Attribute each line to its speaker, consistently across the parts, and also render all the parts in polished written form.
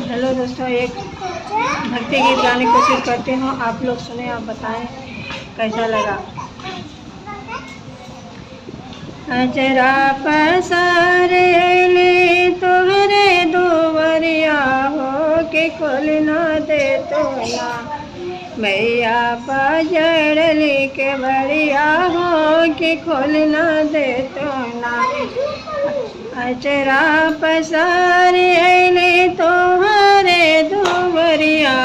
Speaker 1: Hello दोस्तों, एक भक्ति गीत गाने की कोशिश करती हूँ। आप लोग सुने, आप बताएं कैसा लगा। अजरा पसारे ले तोहरे दुवरिया हो के खोलना दे तो ना, मैया पजड़ली के बड़िया हो के खोलना दे तो ना। अजरा पसारे ले तोहरे दुवरिया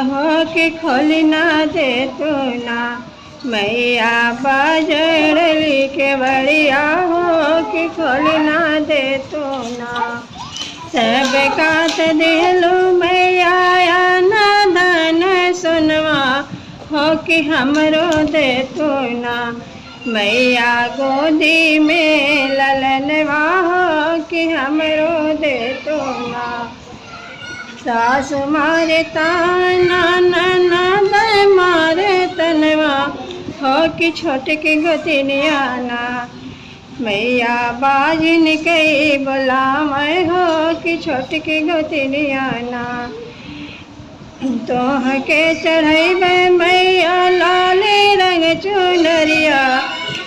Speaker 1: हो के खोलना दे तो ना, मैया बजड़ली के बड़िया हो के खोलना दे तो ना। सब कात दिलू मैया ना धन सुनवा हो कि हमरो दे तो ना, मैया गोदी में ललनवा हो कि हमरो दे तो ना। सास मारे ताना ननद मारे तनवा हो कि छोट की गोतिनिया ना, मैया बाजिन कई बुलाम हो कि छोट की गोतिनिया ना। तोह के चढ़ैबे मैया लाली रंग चुनरिया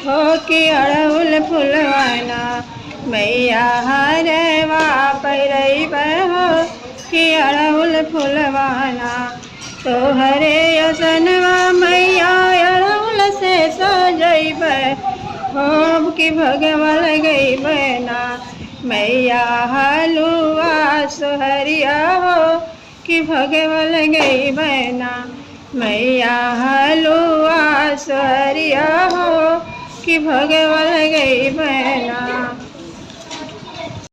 Speaker 1: हो कि अड़हुल फुलवाना, मैया हरवा पैरैबे हो कि अड़हुल फुलवाना। तोहरे असनवा मैया अड़हुल से सजैबे हो कि भगवा लगैबे ना, मैया हलुआ सोहरिया हो कि भगवा लगैबे ना, मैया हलुआ सोहरिया हो कि भगवा लगैबे ना।